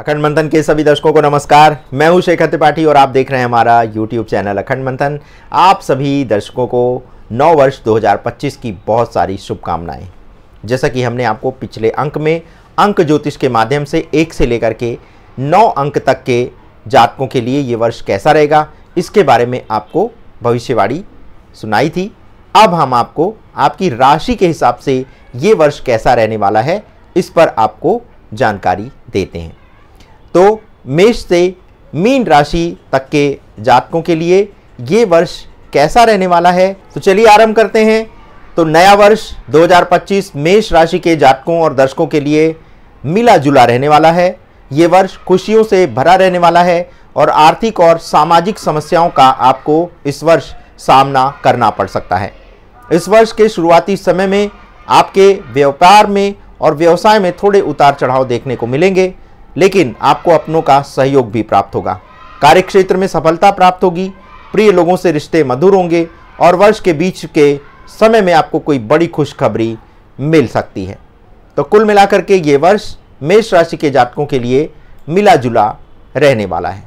अखंड मंथन के सभी दर्शकों को नमस्कार। मैं हूं शेखर त्रिपाठी और आप देख रहे हैं हमारा YouTube चैनल अखंड मंथन। आप सभी दर्शकों को नव वर्ष 2025 की बहुत सारी शुभकामनाएं। जैसा कि हमने आपको पिछले अंक में अंक ज्योतिष के माध्यम से 1 से लेकर के 9 अंक तक के जातकों के लिए ये वर्ष कैसा रहेगा, इसके बारे में आपको भविष्यवाणी सुनाई थी। अब हम आपको आपकी राशि के हिसाब से ये वर्ष कैसा रहने वाला है, इस पर आपको जानकारी देते हैं। तो मेष से मीन राशि तक के जातकों के लिए ये वर्ष कैसा रहने वाला है, तो चलिए आरंभ करते हैं। तो नया वर्ष 2025 मेष राशि के जातकों और दर्शकों के लिए मिला जुला रहने वाला है। ये वर्ष खुशियों से भरा रहने वाला है और आर्थिक और सामाजिक समस्याओं का आपको इस वर्ष सामना करना पड़ सकता है। इस वर्ष के शुरुआती समय में आपके व्यापार में और व्यवसाय में थोड़े उतार चढ़ाव देखने को मिलेंगे, लेकिन आपको अपनों का सहयोग भी प्राप्त होगा। कार्यक्षेत्र में सफलता प्राप्त होगी, प्रिय लोगों से रिश्ते मधुर होंगे और वर्ष के बीच के समय में आपको कोई बड़ी खुशखबरी मिल सकती है। तो कुल मिलाकर के ये वर्ष मेष राशि के जातकों के लिए मिला जुला रहने वाला है।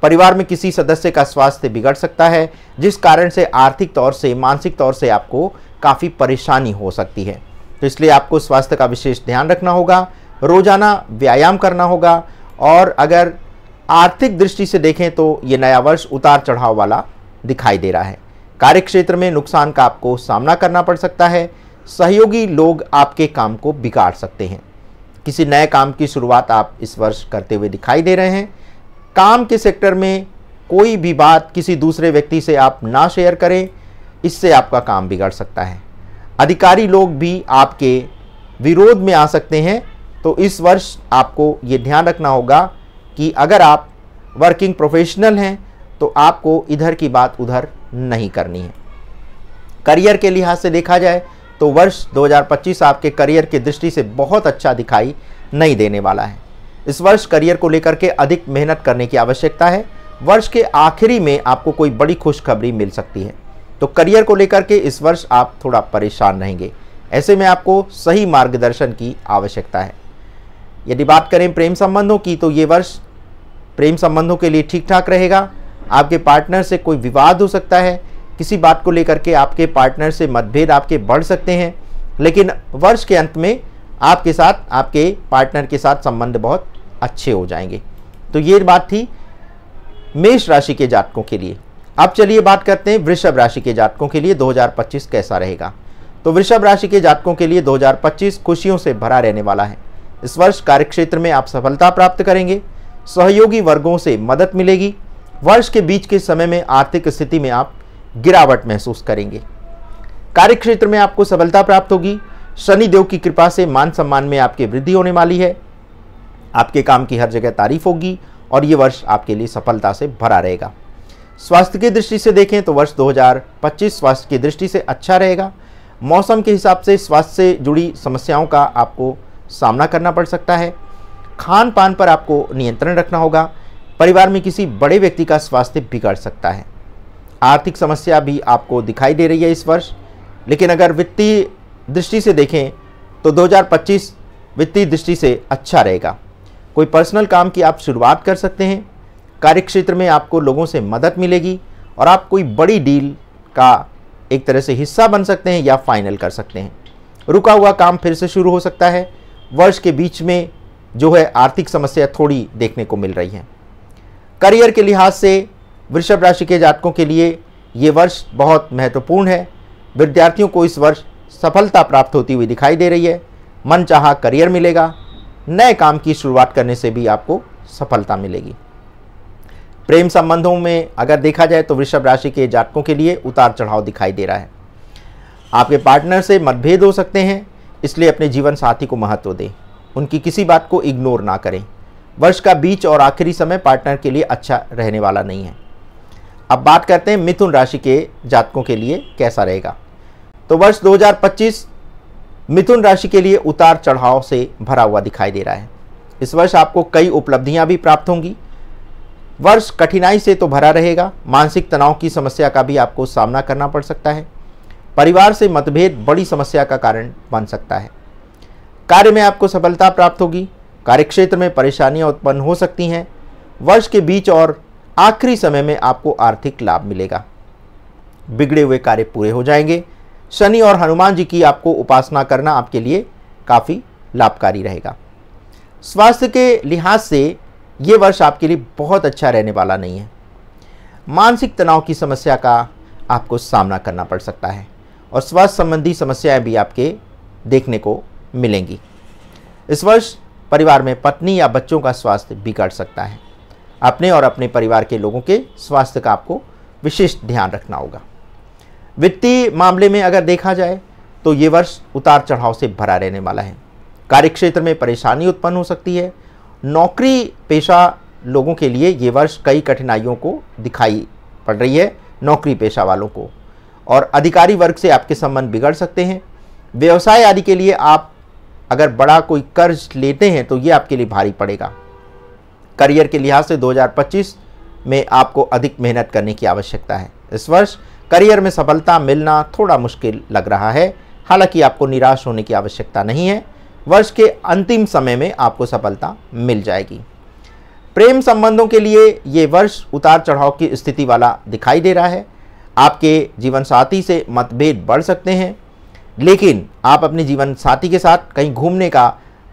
परिवार में किसी सदस्य का स्वास्थ्य बिगड़ सकता है, जिस कारण से आर्थिक तौर से मानसिक तौर से आपको काफ़ी परेशानी हो सकती है। तो इसलिए आपको स्वास्थ्य का विशेष ध्यान रखना होगा, रोजाना व्यायाम करना होगा। और अगर आर्थिक दृष्टि से देखें तो ये नया वर्ष उतार चढ़ाव वाला दिखाई दे रहा है। कार्यक्षेत्र में नुकसान का आपको सामना करना पड़ सकता है। सहयोगी लोग आपके काम को बिगाड़ सकते हैं। किसी नए काम की शुरुआत आप इस वर्ष करते हुए दिखाई दे रहे हैं। काम के सेक्टर में कोई भी बात किसी दूसरे व्यक्ति से आप ना शेयर करें, इससे आपका काम बिगड़ सकता है। अधिकारी लोग भी आपके विरोध में आ सकते हैं। तो इस वर्ष आपको ये ध्यान रखना होगा कि अगर आप वर्किंग प्रोफेशनल हैं तो आपको इधर की बात उधर नहीं करनी है। करियर के लिहाज से देखा जाए तो वर्ष 2025 आपके करियर की दृष्टि से बहुत अच्छा दिखाई नहीं देने वाला है। इस वर्ष करियर को लेकर के अधिक मेहनत करने की आवश्यकता है। वर्ष के आखिरी में आपको कोई बड़ी खुशखबरी मिल सकती है। तो करियर को लेकर के इस वर्ष आप थोड़ा परेशान रहेंगे। ऐसे में आपको सही मार्गदर्शन की आवश्यकता है। यदि बात करें प्रेम संबंधों की, तो ये वर्ष प्रेम संबंधों के लिए ठीक ठाक रहेगा। आपके पार्टनर से कोई विवाद हो सकता है। किसी बात को लेकर के आपके पार्टनर से मतभेद आपके बढ़ सकते हैं, लेकिन वर्ष के अंत में आपके साथ आपके पार्टनर के साथ संबंध बहुत अच्छे हो जाएंगे। तो ये बात थी मेष राशि के जातकों के लिए। अब चलिए बात करते हैं वृषभ राशि के जातकों के लिए 2025 कैसा रहेगा। तो वृषभ राशि के जातकों के लिए 2025 खुशियों से भरा रहने वाला है। इस वर्ष कार्यक्षेत्र में आप सफलता प्राप्त करेंगे। सहयोगी वर्गों से मदद मिलेगी। वर्ष के बीच के समय में आर्थिक स्थिति में आप गिरावट महसूस करेंगे। कार्यक्षेत्र में आपको सफलता प्राप्त होगी। शनि देव की कृपा से मान सम्मान में आपकी वृद्धि होने वाली है। आपके काम की हर जगह तारीफ होगी और ये वर्ष आपके लिए सफलता से भरा रहेगा। स्वास्थ्य की दृष्टि से देखें तो वर्ष 2025 स्वास्थ्य की दृष्टि से अच्छा रहेगा। मौसम के हिसाब से स्वास्थ्य से जुड़ी समस्याओं का आपको सामना करना पड़ सकता है। खान पान पर आपको नियंत्रण रखना होगा। परिवार में किसी बड़े व्यक्ति का स्वास्थ्य बिगड़ सकता है। आर्थिक समस्या भी आपको दिखाई दे रही है इस वर्ष, लेकिन अगर वित्तीय दृष्टि से देखें तो 2025 वित्तीय दृष्टि से अच्छा रहेगा। कोई पर्सनल काम की आप शुरुआत कर सकते हैं। कार्यक्षेत्र में आपको लोगों से मदद मिलेगी और आप कोई बड़ी डील का एक तरह से हिस्सा बन सकते हैं या फाइनल कर सकते हैं। रुका हुआ काम फिर से शुरू हो सकता है। वर्ष के बीच में जो है आर्थिक समस्या थोड़ी देखने को मिल रही है। करियर के लिहाज से वृषभ राशि के जातकों के लिए ये वर्ष बहुत महत्वपूर्ण है। विद्यार्थियों को इस वर्ष सफलता प्राप्त होती हुई दिखाई दे रही है। मनचाहा करियर मिलेगा। नए काम की शुरुआत करने से भी आपको सफलता मिलेगी। प्रेम संबंधों में अगर देखा जाए तो वृषभ राशि के जातकों के लिए उतार चढ़ाव दिखाई दे रहा है। आपके पार्टनर से मतभेद हो सकते हैं, इसलिए अपने जीवन साथी को महत्व दें। उनकी किसी बात को इग्नोर ना करें। वर्ष का बीच और आखिरी समय पार्टनर के लिए अच्छा रहने वाला नहीं है। अब बात करते हैं मिथुन राशि के जातकों के लिए कैसा रहेगा। तो वर्ष 2025 मिथुन राशि के लिए उतार चढ़ाव से भरा हुआ दिखाई दे रहा है। इस वर्ष आपको कई उपलब्धियां भी प्राप्त होंगी। वर्ष कठिनाई से तो भरा रहेगा। मानसिक तनाव की समस्या का भी आपको सामना करना पड़ सकता है। परिवार से मतभेद बड़ी समस्या का कारण बन सकता है। कार्य में आपको सफलता प्राप्त होगी। कार्यक्षेत्र में परेशानियां उत्पन्न हो सकती हैं। वर्ष के बीच और आखिरी समय में आपको आर्थिक लाभ मिलेगा। बिगड़े हुए कार्य पूरे हो जाएंगे। शनि और हनुमान जी की आपको उपासना करना आपके लिए काफ़ी लाभकारी रहेगा। स्वास्थ्य के लिहाज से ये वर्ष आपके लिए बहुत अच्छा रहने वाला नहीं है। मानसिक तनाव की समस्या का आपको सामना करना पड़ सकता है और स्वास्थ्य संबंधी समस्याएं भी आपके देखने को मिलेंगी। इस वर्ष परिवार में पत्नी या बच्चों का स्वास्थ्य बिगड़ सकता है। अपने और अपने परिवार के लोगों के स्वास्थ्य का आपको विशेष ध्यान रखना होगा। वित्तीय मामले में अगर देखा जाए तो ये वर्ष उतार चढ़ाव से भरा रहने वाला है। कार्यक्षेत्र में परेशानी उत्पन्न हो सकती है। नौकरी पेशा लोगों के लिए ये वर्ष कई कठिनाइयों को दिखाई पड़ रही है, नौकरी पेशा वालों को, और अधिकारी वर्ग से आपके संबंध बिगड़ सकते हैं। व्यवसाय आदि के लिए आप अगर बड़ा कोई कर्ज लेते हैं तो ये आपके लिए भारी पड़ेगा। करियर के लिहाज से 2025 में आपको अधिक मेहनत करने की आवश्यकता है। इस वर्ष करियर में सफलता मिलना थोड़ा मुश्किल लग रहा है, हालांकि आपको निराश होने की आवश्यकता नहीं है। वर्ष के अंतिम समय में आपको सफलता मिल जाएगी। प्रेम संबंधों के लिए ये वर्ष उतार चढ़ाव की स्थिति वाला दिखाई दे रहा है। आपके जीवन साथी से मतभेद बढ़ सकते हैं, लेकिन आप अपने जीवन साथी के साथ कहीं घूमने का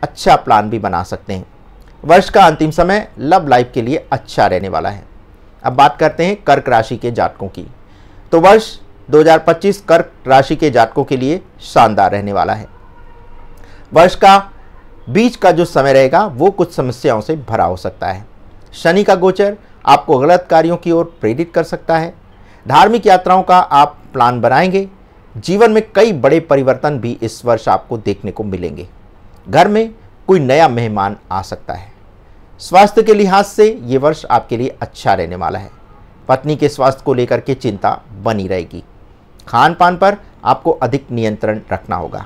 अच्छा प्लान भी बना सकते हैं। वर्ष का अंतिम समय लव लाइफ के लिए अच्छा रहने वाला है। अब बात करते हैं कर्क राशि के जातकों की। तो वर्ष 2025 कर्क राशि के जातकों के लिए शानदार रहने वाला है। वर्ष का बीच का जो समय रहेगा वो कुछ समस्याओं से भरा हो सकता है। शनि का गोचर आपको गलत कार्यों की ओर प्रेरित कर सकता है। धार्मिक यात्राओं का आप प्लान बनाएंगे। जीवन में कई बड़े परिवर्तन भी इस वर्ष आपको देखने को मिलेंगे। घर में कोई नया मेहमान आ सकता है। स्वास्थ्य के लिहाज से ये वर्ष आपके लिए अच्छा रहने वाला है। पत्नी के स्वास्थ्य को लेकर के चिंता बनी रहेगी। खान पान पर आपको अधिक नियंत्रण रखना होगा।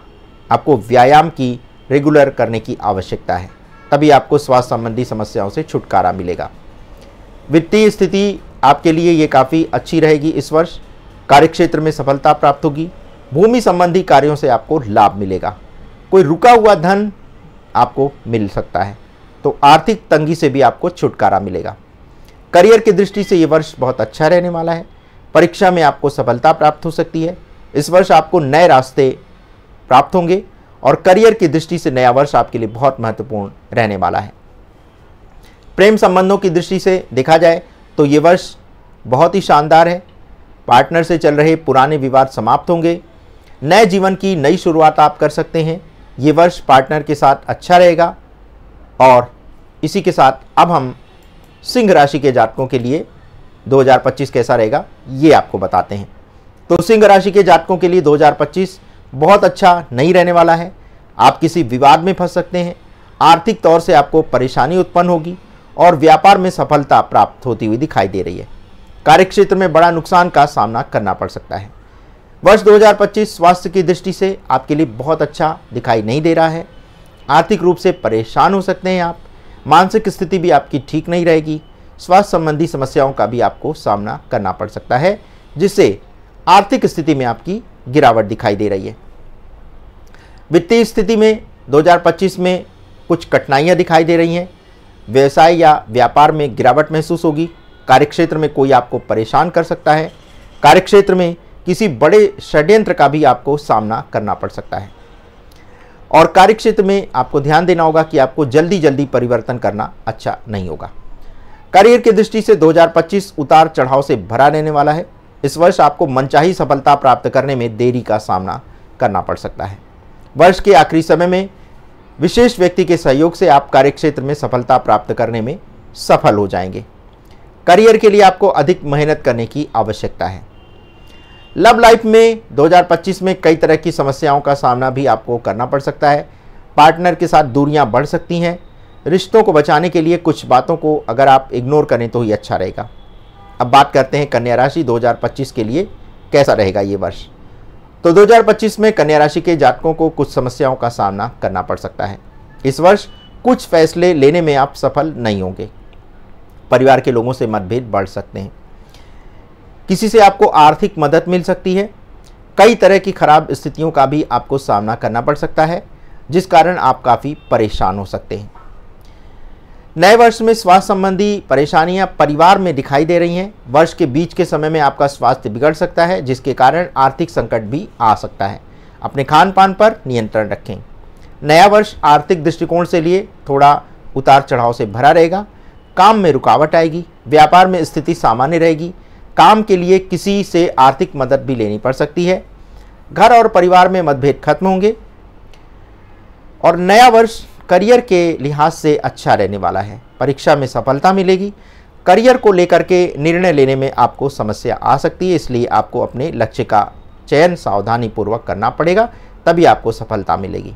आपको व्यायाम की रेगुलर करने की आवश्यकता है, तभी आपको स्वास्थ्य संबंधी समस्याओं से छुटकारा मिलेगा। वित्तीय स्थिति आपके लिए ये काफ़ी अच्छी रहेगी। इस वर्ष कार्यक्षेत्र में सफलता प्राप्त होगी। भूमि संबंधी कार्यों से आपको लाभ मिलेगा। कोई रुका हुआ धन आपको मिल सकता है, तो आर्थिक तंगी से भी आपको छुटकारा मिलेगा। करियर की दृष्टि से ये वर्ष बहुत अच्छा रहने वाला है। परीक्षा में आपको सफलता प्राप्त हो सकती है। इस वर्ष आपको नए रास्ते प्राप्त होंगे और करियर की दृष्टि से नया वर्ष आपके लिए बहुत महत्वपूर्ण रहने वाला है। प्रेम संबंधों की दृष्टि से देखा जाए तो ये वर्ष बहुत ही शानदार है। पार्टनर से चल रहे पुराने विवाद समाप्त होंगे। नए जीवन की नई शुरुआत आप कर सकते हैं। ये वर्ष पार्टनर के साथ अच्छा रहेगा। और इसी के साथ अब हम सिंह राशि के जातकों के लिए 2025 कैसा रहेगा ये आपको बताते हैं। तो सिंह राशि के जातकों के लिए 2025 बहुत अच्छा नहीं रहने वाला है। आप किसी विवाद में फंस सकते हैं। आर्थिक तौर से आपको परेशानी उत्पन्न होगी और व्यापार में सफलता प्राप्त होती हुई दिखाई दे रही है। कार्यक्षेत्र में बड़ा नुकसान का सामना करना पड़ सकता है। वर्ष 2025 स्वास्थ्य की दृष्टि से आपके लिए बहुत अच्छा दिखाई नहीं दे रहा है। आर्थिक रूप से परेशान हो सकते हैं आप। मानसिक स्थिति भी आपकी ठीक नहीं रहेगी। स्वास्थ्य संबंधी समस्याओं का भी आपको सामना करना पड़ सकता है, जिससे आर्थिक स्थिति में आपकी गिरावट दिखाई दे रही है। वित्तीय स्थिति में 2025 में कुछ कठिनाइयां दिखाई दे रही हैं। व्यवसाय या व्यापार में गिरावट महसूस होगी। कार्यक्षेत्र में कोई आपको परेशान कर सकता है। कार्यक्षेत्र में किसी बड़े षड्यंत्र का भी आपको सामना करना पड़ सकता है। और कार्यक्षेत्र में आपको ध्यान देना होगा कि आपको जल्दी जल्दी परिवर्तन करना अच्छा नहीं होगा। करियर की दृष्टि से 2025 उतार चढ़ाव से भरा रहने वाला है। इस वर्ष आपको मनचाही सफलता प्राप्त करने में देरी का सामना करना पड़ सकता है। वर्ष के आखिरी समय में विशेष व्यक्ति के सहयोग से आप कार्यक्षेत्र में सफलता प्राप्त करने में सफल हो जाएंगे। करियर के लिए आपको अधिक मेहनत करने की आवश्यकता है। लव लाइफ में 2025 में कई तरह की समस्याओं का सामना भी आपको करना पड़ सकता है। पार्टनर के साथ दूरियां बढ़ सकती हैं। रिश्तों को बचाने के लिए कुछ बातों को अगर आप इग्नोर करें तो ही अच्छा रहेगा। अब बात करते हैं कन्या राशि 2025 के लिए कैसा रहेगा ये वर्ष। तो 2025 में कन्या राशि के जातकों को कुछ समस्याओं का सामना करना पड़ सकता है। इस वर्ष कुछ फैसले लेने में आप सफल नहीं होंगे। परिवार के लोगों से मतभेद बढ़ सकते हैं। किसी से आपको आर्थिक मदद मिल सकती है। कई तरह की खराब स्थितियों का भी आपको सामना करना पड़ सकता है, जिस कारण आप काफ़ी परेशान हो सकते हैं। नए वर्ष में स्वास्थ्य संबंधी परेशानियां परिवार में दिखाई दे रही हैं। वर्ष के बीच के समय में आपका स्वास्थ्य बिगड़ सकता है, जिसके कारण आर्थिक संकट भी आ सकता है। अपने खान पान पर नियंत्रण रखें। नया वर्ष आर्थिक दृष्टिकोण से लिए थोड़ा उतार चढ़ाव से भरा रहेगा। काम में रुकावट आएगी। व्यापार में स्थिति सामान्य रहेगी। काम के लिए किसी से आर्थिक मदद भी लेनी पड़ सकती है। घर और परिवार में मतभेद खत्म होंगे और नया वर्ष करियर के लिहाज से अच्छा रहने वाला है। परीक्षा में सफलता मिलेगी। करियर को लेकर के निर्णय लेने में आपको समस्या आ सकती है, इसलिए आपको अपने लक्ष्य का चयन सावधानी पूर्वक करना पड़ेगा, तभी आपको सफलता मिलेगी।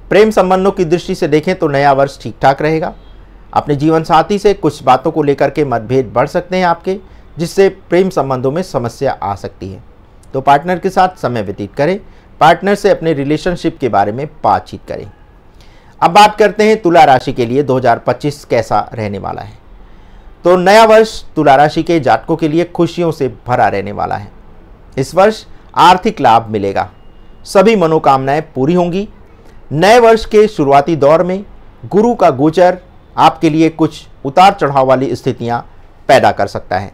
प्रेम संबंधों की दृष्टि से देखें तो नया वर्ष ठीक ठाक रहेगा। अपने जीवन साथी से कुछ बातों को लेकर के मतभेद बढ़ सकते हैं आपके, जिससे प्रेम संबंधों में समस्या आ सकती है। तो पार्टनर के साथ समय व्यतीत करें। पार्टनर से अपने रिलेशनशिप के बारे में बातचीत करें। अब बात करते हैं तुला राशि के लिए 2025 कैसा रहने वाला है। तो नया वर्ष तुला राशि के जातकों के लिए खुशियों से भरा रहने वाला है। इस वर्ष आर्थिक लाभ मिलेगा। सभी मनोकामनाएं पूरी होंगी। नए वर्ष के शुरुआती दौर में गुरु का गोचर आपके लिए कुछ उतार चढ़ाव वाली स्थितियां पैदा कर सकता है।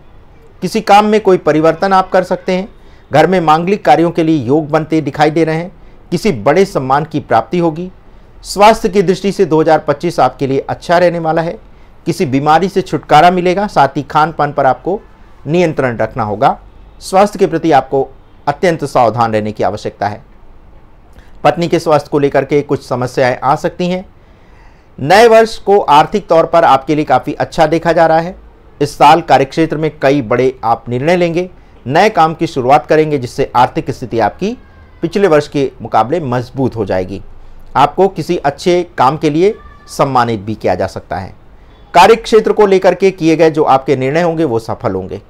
किसी काम में कोई परिवर्तन आप कर सकते हैं। घर में मांगलिक कार्यों के लिए योग बनते दिखाई दे रहे हैं। किसी बड़े सम्मान की प्राप्ति होगी। स्वास्थ्य की दृष्टि से 2025 आपके लिए अच्छा रहने वाला है। किसी बीमारी से छुटकारा मिलेगा। साथ ही खान पान पर आपको नियंत्रण रखना होगा। स्वास्थ्य के प्रति आपको अत्यंत सावधान रहने की आवश्यकता है। पत्नी के स्वास्थ्य को लेकर के कुछ समस्याएं आ सकती हैं। नए वर्ष को आर्थिक तौर पर आपके लिए काफ़ी अच्छा देखा जा रहा है। इस साल कार्यक्षेत्र में कई बड़े आप निर्णय लेंगे। नए काम की शुरुआत करेंगे, जिससे आर्थिक स्थिति आपकी पिछले वर्ष के मुकाबले मजबूत हो जाएगी। आपको किसी अच्छे काम के लिए सम्मानित भी किया जा सकता है। कार्यक्षेत्र को लेकर के किए गए जो आपके निर्णय होंगे वो सफल होंगे।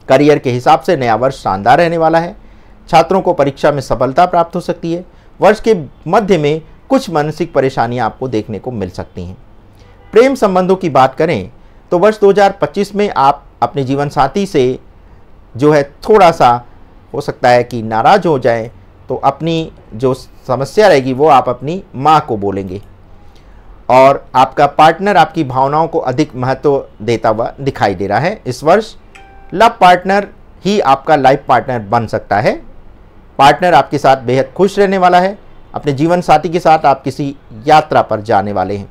करियर के हिसाब से नया वर्ष शानदार रहने वाला है। छात्रों को परीक्षा में सफलता प्राप्त हो सकती है। वर्ष के मध्य में कुछ मानसिक परेशानियां आपको देखने को मिल सकती हैं। प्रेम संबंधों की बात करें तो वर्ष 2025 में आप अपने जीवन साथी से जो है थोड़ा सा हो सकता है कि नाराज़ हो जाए, तो अपनी जो समस्या रहेगी वो आप अपनी माँ को बोलेंगे। और आपका पार्टनर आपकी भावनाओं को अधिक महत्व देता हुआ दिखाई दे रहा है। इस वर्ष लव पार्टनर ही आपका लाइफ पार्टनर बन सकता है। पार्टनर आपके साथ बेहद खुश रहने वाला है। अपने जीवन साथी के साथ आप किसी यात्रा पर जाने वाले हैं।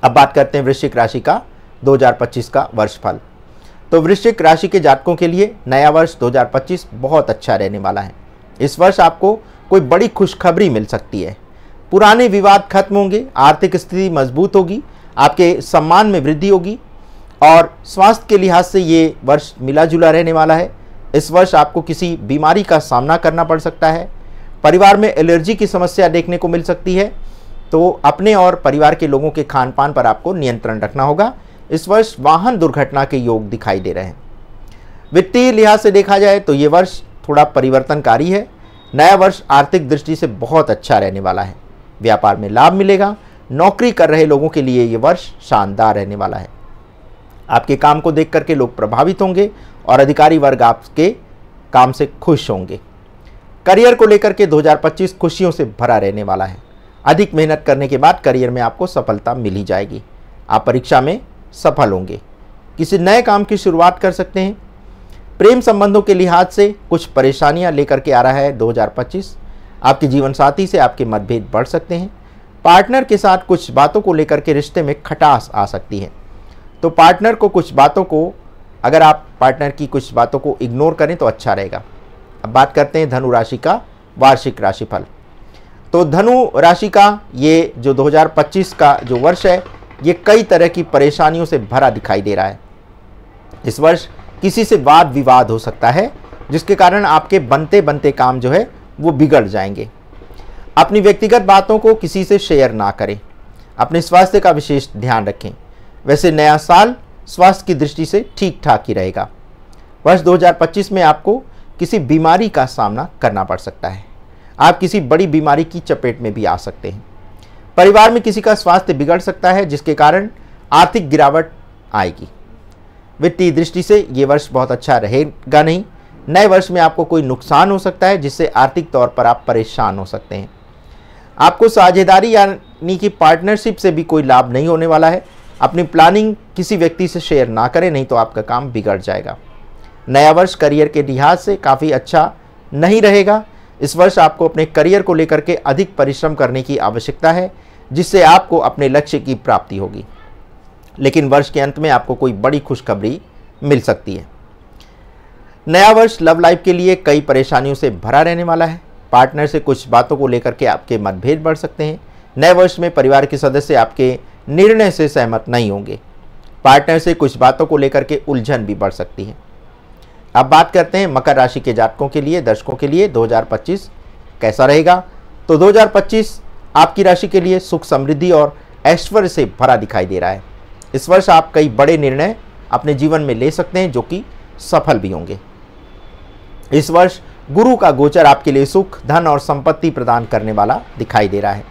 अब बात करते हैं वृश्चिक राशि का 2025 का वर्षफल। तो वृश्चिक राशि के जातकों के लिए नया वर्ष 2025 बहुत अच्छा रहने वाला है। इस वर्ष आपको कोई बड़ी खुशखबरी मिल सकती है। पुराने विवाद खत्म होंगे। आर्थिक स्थिति मजबूत होगी। आपके सम्मान में वृद्धि होगी और स्वास्थ्य के लिहाज से ये वर्ष मिला जुला रहने वाला है। इस वर्ष आपको किसी बीमारी का सामना करना पड़ सकता है। परिवार में एलर्जी की समस्या देखने को मिल सकती है, तो अपने और परिवार के लोगों के खान पान पर आपको नियंत्रण रखना होगा। इस वर्ष वाहन दुर्घटना के योग दिखाई दे रहे हैं। वित्तीय लिहाज से देखा जाए तो ये वर्ष थोड़ा परिवर्तनकारी है। नया वर्ष आर्थिक दृष्टि से बहुत अच्छा रहने वाला है। व्यापार में लाभ मिलेगा। नौकरी कर रहे लोगों के लिए ये वर्ष शानदार रहने वाला है। आपके काम को देख करके लोग प्रभावित होंगे और अधिकारी वर्ग आपके काम से खुश होंगे। करियर को लेकर के 2025 खुशियों से भरा रहने वाला है। अधिक मेहनत करने के बाद करियर में आपको सफलता मिल ही जाएगी। आप परीक्षा में सफल होंगे। किसी नए काम की शुरुआत कर सकते हैं। प्रेम संबंधों के लिहाज से कुछ परेशानियां लेकर के आ रहा है 2025। आपके जीवन साथी से आपके मतभेद बढ़ सकते हैं। पार्टनर के साथ कुछ बातों को लेकर के रिश्ते में खटास आ सकती है। तो पार्टनर को कुछ बातों को अगर आप पार्टनर की कुछ बातों को इग्नोर करें तो अच्छा रहेगा। अब बात करते हैं धनु राशि का वार्षिक राशिफल। तो धनु राशि का ये जो 2025 का जो वर्ष है ये कई तरह की परेशानियों से भरा दिखाई दे रहा है। इस वर्ष किसी से वाद विवाद हो सकता है, जिसके कारण आपके बनते बनते काम जो है वो बिगड़ जाएंगे। अपनी व्यक्तिगत बातों को किसी से शेयर ना करें। अपने स्वास्थ्य का विशेष ध्यान रखें। वैसे नया साल स्वास्थ्य की दृष्टि से ठीक ठाक ही रहेगा। वर्ष 2025 में आपको किसी बीमारी का सामना करना पड़ सकता है। आप किसी बड़ी बीमारी की चपेट में भी आ सकते हैं। परिवार में किसी का स्वास्थ्य बिगड़ सकता है, जिसके कारण आर्थिक गिरावट आएगी। वित्तीय दृष्टि से ये वर्ष बहुत अच्छा रहेगा नहीं। नए वर्ष में आपको कोई नुकसान हो सकता है, जिससे आर्थिक तौर पर आप परेशान हो सकते हैं। आपको साझेदारी या यानी कि पार्टनरशिप से भी कोई लाभ नहीं होने वाला है। अपनी प्लानिंग किसी व्यक्ति से शेयर ना करें, नहीं तो आपका काम बिगड़ जाएगा। नया वर्ष करियर के लिहाज से काफ़ी अच्छा नहीं रहेगा। इस वर्ष आपको अपने करियर को लेकर के अधिक परिश्रम करने की आवश्यकता है, जिससे आपको अपने लक्ष्य की प्राप्ति होगी। लेकिन वर्ष के अंत में आपको कोई बड़ी खुशखबरी मिल सकती है। नया वर्ष लव लाइफ के लिए कई परेशानियों से भरा रहने वाला है। पार्टनर से कुछ बातों को लेकर के आपके मतभेद बढ़ सकते हैं। नए वर्ष में परिवार के सदस्य आपके निर्णय से सहमत नहीं होंगे। पार्टनर से कुछ बातों को लेकर के उलझन भी बढ़ सकती है। अब बात करते हैं मकर राशि के जातकों के लिए, दर्शकों के लिए 2025 कैसा रहेगा। तो 2025 आपकी राशि के लिए सुख, समृद्धि और ऐश्वर्य से भरा दिखाई दे रहा है। इस वर्ष आप कई बड़े निर्णय अपने जीवन में ले सकते हैं, जो कि सफल भी होंगे। इस वर्ष गुरु का गोचर आपके लिए सुख, धन और संपत्ति प्रदान करने वाला दिखाई दे रहा है।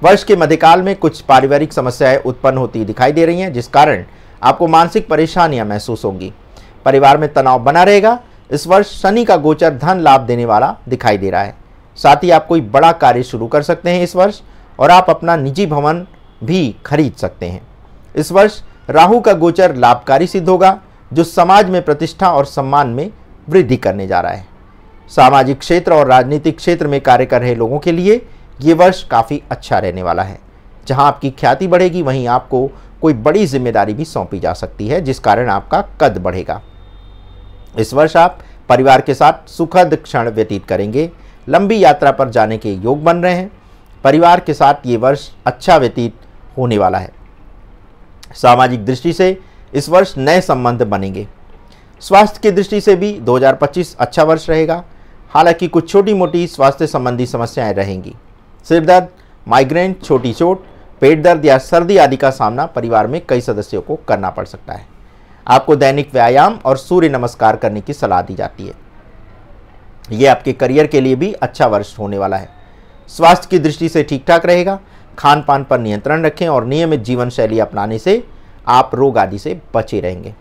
वर्ष के मध्यकाल में कुछ पारिवारिक समस्याएं उत्पन्न होती दिखाई दे रही हैं, जिस कारण आपको मानसिक परेशानियां महसूस होंगी। परिवार में तनाव बना रहेगा। इस वर्ष शनि का गोचर धन लाभ देने वाला दिखाई दे रहा है। साथ ही आप कोई बड़ा कार्य शुरू कर सकते हैं इस वर्ष, और आप अपना निजी भवन भी खरीद सकते हैं। इस वर्ष राहु का गोचर लाभकारी सिद्ध होगा, जो समाज में प्रतिष्ठा और सम्मान में वृद्धि करने जा रहा है। सामाजिक क्षेत्र और राजनीतिक क्षेत्र में कार्य कर रहे लोगों के लिए ये वर्ष काफ़ी अच्छा रहने वाला है। जहां आपकी ख्याति बढ़ेगी, वहीं आपको कोई बड़ी जिम्मेदारी भी सौंपी जा सकती है, जिस कारण आपका कद बढ़ेगा। इस वर्ष आप परिवार के साथ सुखद क्षण व्यतीत करेंगे। लंबी यात्रा पर जाने के योग बन रहे हैं। परिवार के साथ ये वर्ष अच्छा व्यतीत होने वाला है। सामाजिक दृष्टि से इस वर्ष नए संबंध बनेंगे। स्वास्थ्य की दृष्टि से भी 2025 अच्छा वर्ष रहेगा। हालांकि कुछ छोटी मोटी स्वास्थ्य संबंधी समस्याएं रहेंगी। सिर दर्द, माइग्रेन, छोटी चोट, पेट दर्द या सर्दी आदि का सामना परिवार में कई सदस्यों को करना पड़ सकता है। आपको दैनिक व्यायाम और सूर्य नमस्कार करने की सलाह दी जाती है। यह आपके करियर के लिए भी अच्छा वर्ष होने वाला है। स्वास्थ्य की दृष्टि से ठीक ठाक रहेगा। खान पान पर नियंत्रण रखें और नियमित जीवन शैली अपनाने से आप रोग आदि से बचे रहेंगे।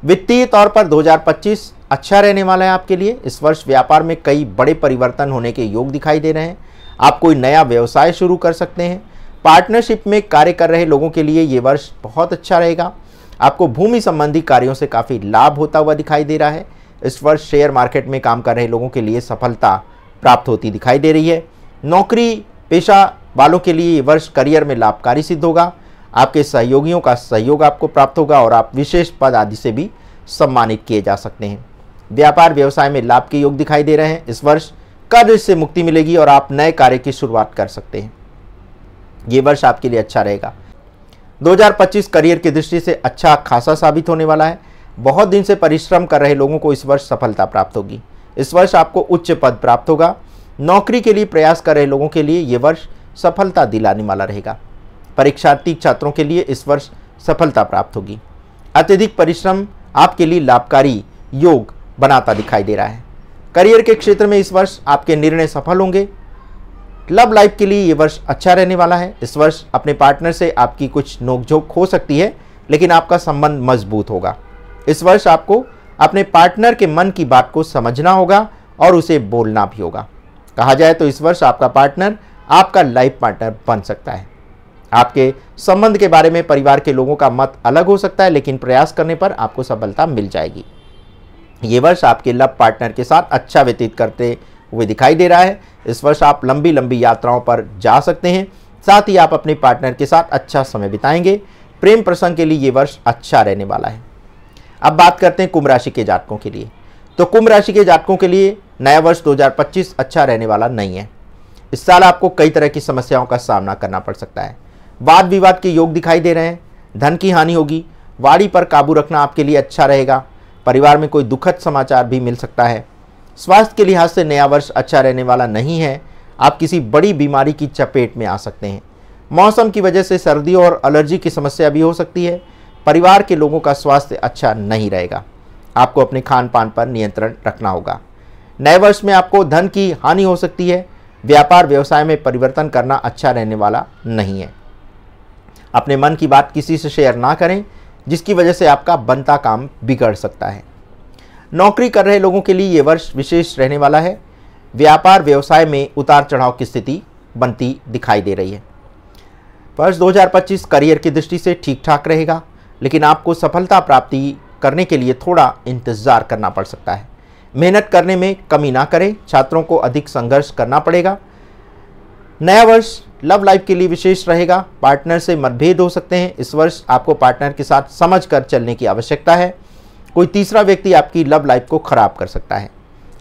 वित्तीय तौर पर 2025 अच्छा रहने वाला है आपके लिए। इस वर्ष व्यापार में कई बड़े परिवर्तन होने के योग दिखाई दे रहे हैं। आप कोई नया व्यवसाय शुरू कर सकते हैं। पार्टनरशिप में कार्य कर रहे लोगों के लिए ये वर्ष बहुत अच्छा रहेगा। आपको भूमि संबंधी कार्यों से काफ़ी लाभ होता हुआ दिखाई दे रहा है। इस वर्ष शेयर मार्केट में काम कर रहे लोगों के लिए सफलता प्राप्त होती दिखाई दे रही है। नौकरी पेशा वालों के लिए ये वर्ष करियर में लाभकारी सिद्ध होगा। आपके सहयोगियों का सहयोग आपको प्राप्त होगा और आप विशेष पद आदि से भी सम्मानित किए जा सकते हैं। व्यापार व्यवसाय में लाभ के योग दिखाई दे रहे हैं। इस वर्ष कर्ज से मुक्ति मिलेगी और आप नए कार्य की शुरुआत कर सकते हैं। ये वर्ष आपके लिए अच्छा रहेगा। 2025 करियर की दृष्टि से अच्छा खासा साबित होने वाला है। बहुत दिन से परिश्रम कर रहे लोगों को इस वर्ष सफलता प्राप्त होगी। इस वर्ष आपको उच्च पद प्राप्त होगा। नौकरी के लिए प्रयास कर रहे लोगों के लिए ये वर्ष सफलता दिलाने वाला रहेगा। परीक्षार्थी छात्रों के लिए इस वर्ष सफलता प्राप्त होगी। अत्यधिक परिश्रम आपके लिए लाभकारी योग बनाता दिखाई दे रहा है। करियर के क्षेत्र में इस वर्ष आपके निर्णय सफल होंगे। लव लाइफ के लिए ये वर्ष अच्छा रहने वाला है। इस वर्ष अपने पार्टनर से आपकी कुछ नोकझोंक हो सकती है, लेकिन आपका संबंध मजबूत होगा। इस वर्ष आपको अपने पार्टनर के मन की बात को समझना होगा और उसे बोलना भी होगा। कहा जाए तो इस वर्ष आपका पार्टनर आपका लाइफ पार्टनर बन सकता है। आपके संबंध के बारे में परिवार के लोगों का मत अलग हो सकता है, लेकिन प्रयास करने पर आपको सफलता मिल जाएगी। ये वर्ष आपके लव पार्टनर के साथ अच्छा व्यतीत करते हुए दिखाई दे रहा है। इस वर्ष आप लंबी लंबी यात्राओं पर जा सकते हैं। साथ ही आप अपने पार्टनर के साथ अच्छा समय बिताएंगे। प्रेम प्रसंग के लिए ये वर्ष अच्छा रहने वाला है। अब बात करते हैं कुंभ राशि के जातकों के लिए। तो कुंभ राशि के जातकों के लिए नया वर्ष 2025 अच्छा रहने वाला नहीं है। इस साल आपको कई तरह की समस्याओं का सामना करना पड़ सकता है। वाद विवाद के योग दिखाई दे रहे हैं। धन की हानि होगी। वाणी पर काबू रखना आपके लिए अच्छा रहेगा। परिवार में कोई दुखद समाचार भी मिल सकता है। स्वास्थ्य के लिहाज से नया वर्ष अच्छा रहने वाला नहीं है। आप किसी बड़ी बीमारी की चपेट में आ सकते हैं। मौसम की वजह से सर्दी और एलर्जी की समस्या भी हो सकती है। परिवार के लोगों का स्वास्थ्य अच्छा नहीं रहेगा। आपको अपने खान पान पर नियंत्रण रखना होगा। नए वर्ष में आपको धन की हानि हो सकती है। व्यापार व्यवसाय में परिवर्तन करना अच्छा रहने वाला नहीं है। अपने मन की बात किसी से शेयर ना करें, जिसकी वजह से आपका बनता काम बिगड़ सकता है। नौकरी कर रहे लोगों के लिए ये वर्ष विशेष रहने वाला है। व्यापार व्यवसाय में उतार चढ़ाव की स्थिति बनती दिखाई दे रही है। वर्ष 2025 करियर की दृष्टि से ठीक ठाक रहेगा, लेकिन आपको सफलता प्राप्ति करने के लिए थोड़ा इंतजार करना पड़ सकता है। मेहनत करने में कमी ना करें, छात्रों को अधिक संघर्ष करना पड़ेगा। नया वर्ष लव लाइफ के लिए विशेष रहेगा। पार्टनर से मतभेद हो सकते हैं। इस वर्ष आपको पार्टनर के साथ समझकर चलने की आवश्यकता है। कोई तीसरा व्यक्ति आपकी लव लाइफ को खराब कर सकता है।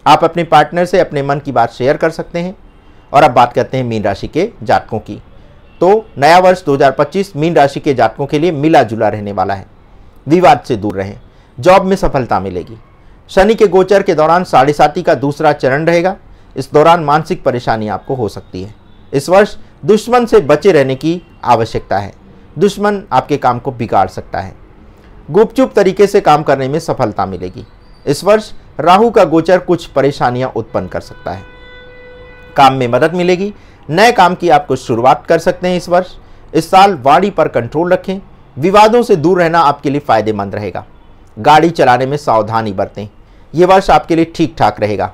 आप अपने पार्टनर से अपने मन की बात शेयर कर सकते हैं। और अब बात करते हैं मीन राशि के जातकों की। तो नया वर्ष 2025 मीन राशि के जातकों के लिए मिला जुला रहने वाला है। विवाद से दूर रहें, जॉब में सफलता मिलेगी। शनि के गोचर के दौरान 7.5 का दूसरा चरण रहेगा। इस दौरान मानसिक परेशानी आपको हो सकती है। इस वर्ष दुश्मन से बचे रहने की आवश्यकता है। दुश्मन आपके काम को बिगाड़ सकता है। गुपचुप तरीके से काम करने में सफलता मिलेगी। इस वर्ष राहु का गोचर कुछ परेशानियां उत्पन्न कर सकता है। काम में मदद मिलेगी। नए काम की आप कुछ शुरुआत कर सकते हैं। इस साल वाणी पर कंट्रोल रखें। विवादों से दूर रहना आपके लिए फायदेमंद रहेगा। गाड़ी चलाने में सावधानी बरतें। ये वर्ष आपके लिए ठीक ठाक रहेगा।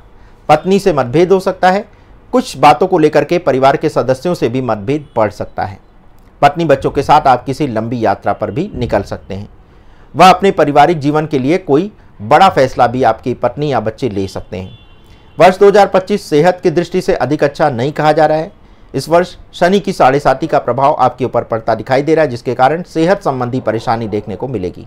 पत्नी से मतभेद हो सकता है। कुछ बातों को लेकर के परिवार के सदस्यों से भी मतभेद बढ़ सकता है। पत्नी बच्चों के साथ आप किसी लंबी यात्रा पर भी निकल सकते हैं। वह अपने पारिवारिक जीवन के लिए कोई बड़ा फैसला भी आपकी पत्नी या बच्चे ले सकते हैं। वर्ष 2025 सेहत की दृष्टि से अधिक अच्छा नहीं कहा जा रहा है। इस वर्ष शनि की 7.5 का प्रभाव आपके ऊपर पड़ता दिखाई दे रहा है, जिसके कारण सेहत संबंधी परेशानी देखने को मिलेगी।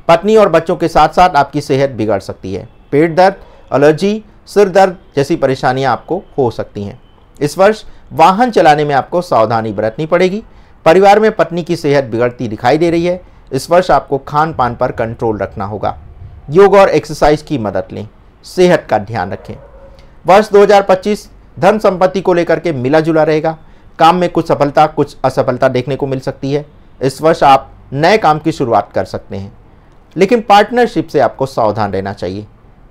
पत्नी और बच्चों के साथ साथ आपकी सेहत बिगड़ सकती है। पेट दर्द, एलर्जी, सिर दर्द जैसी परेशानियां आपको हो सकती हैं। इस वर्ष वाहन चलाने में आपको सावधानी बरतनी पड़ेगी। परिवार में पत्नी की सेहत बिगड़ती दिखाई दे रही है। इस वर्ष आपको खान पान पर कंट्रोल रखना होगा। योग और एक्सरसाइज की मदद लें। सेहत का ध्यान रखें। वर्ष 2025 धन संपत्ति को लेकर के मिला जुला रहेगा। काम में कुछ सफलता कुछ असफलता देखने को मिल सकती है। इस वर्ष आप नए काम की शुरुआत कर सकते हैं, लेकिन पार्टनरशिप से आपको सावधान रहना चाहिए।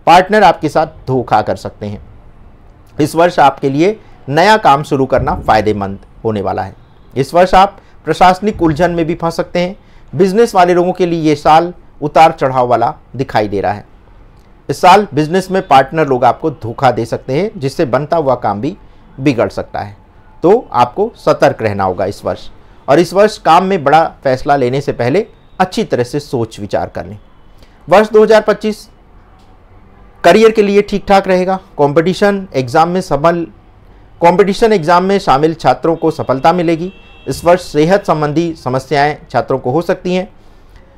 पार्टनर आपके साथ धोखा कर सकते हैं। इस वर्ष आपके लिए नया काम शुरू करना फायदेमंद होने वाला है। इस वर्ष आप प्रशासनिक उलझन में भी फंस सकते हैं। बिजनेस वाले लोगों के लिए ये साल उतार चढ़ाव वाला दिखाई दे रहा है। इस साल बिजनेस में पार्टनर लोग आपको धोखा दे सकते हैं, जिससे बनता हुआ काम भी बिगड़ सकता है। तो आपको सतर्क रहना होगा इस वर्ष। और इस वर्ष काम में बड़ा फैसला लेने से पहले अच्छी तरह से सोच विचार कर लें। वर्ष 2025 करियर के लिए ठीक ठाक रहेगा। कंपटीशन एग्जाम में शामिल छात्रों को सफलता मिलेगी। इस वर्ष सेहत संबंधी समस्याएं छात्रों को हो सकती हैं।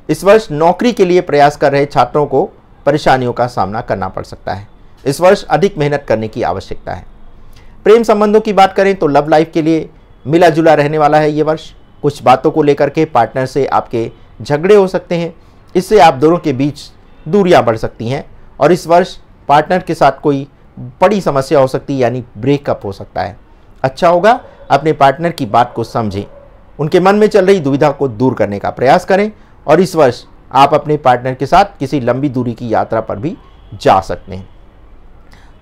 इस वर्ष नौकरी के लिए प्रयास कर रहे छात्रों को परेशानियों का सामना करना पड़ सकता है। इस वर्ष अधिक मेहनत करने की आवश्यकता है। प्रेम संबंधों की बात करें तो लव लाइफ के लिए मिला जुला रहने वाला है ये वर्ष। कुछ बातों को लेकर के पार्टनर से आपके झगड़े हो सकते हैं। इससे आप दोनों के बीच दूरियां बढ़ सकती हैं। और इस वर्ष पार्टनर के साथ कोई बड़ी समस्या हो सकती है, यानी ब्रेकअप हो सकता है। अच्छा होगा अपने पार्टनर की बात को समझें। उनके मन में चल रही दुविधा को दूर करने का प्रयास करें। और इस वर्ष आप अपने पार्टनर के साथ किसी लंबी दूरी की यात्रा पर भी जा सकते हैं।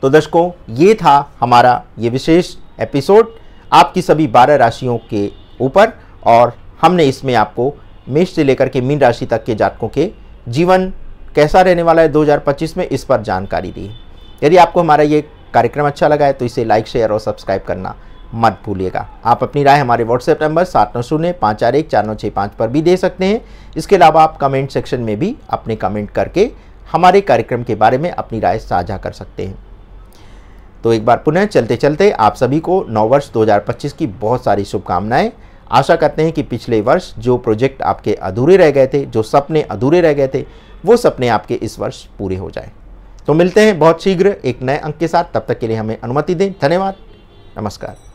तो दर्शकों, ये था हमारा ये विशेष एपिसोड आपकी सभी 12 राशियों के ऊपर। और हमने इसमें आपको मेष से लेकर के मीन राशि तक के जातकों के जीवन कैसा रहने वाला है 2025 में, इस पर जानकारी दी है। यदि आपको हमारा ये कार्यक्रम अच्छा लगा है तो इसे लाइक, शेयर और सब्सक्राइब करना मत भूलिएगा। आप अपनी राय हमारे व्हाट्सएप नंबर 7905414965 पर भी दे सकते हैं। इसके अलावा आप कमेंट सेक्शन में भी अपने कमेंट करके हमारे कार्यक्रम के बारे में अपनी राय साझा कर सकते हैं। तो एक बार पुनः चलते चलते आप सभी को नववर्ष 2025 की बहुत सारी शुभकामनाएं। आशा करते हैं कि पिछले वर्ष जो प्रोजेक्ट आपके अधूरे रह गए थे, जो सपने अधूरे रह गए थे, वो सपने आपके इस वर्ष पूरे हो जाएं। तो मिलते हैं बहुत शीघ्र एक नए अंक के साथ। तब तक के लिए हमें अनुमति दें। धन्यवाद। नमस्कार।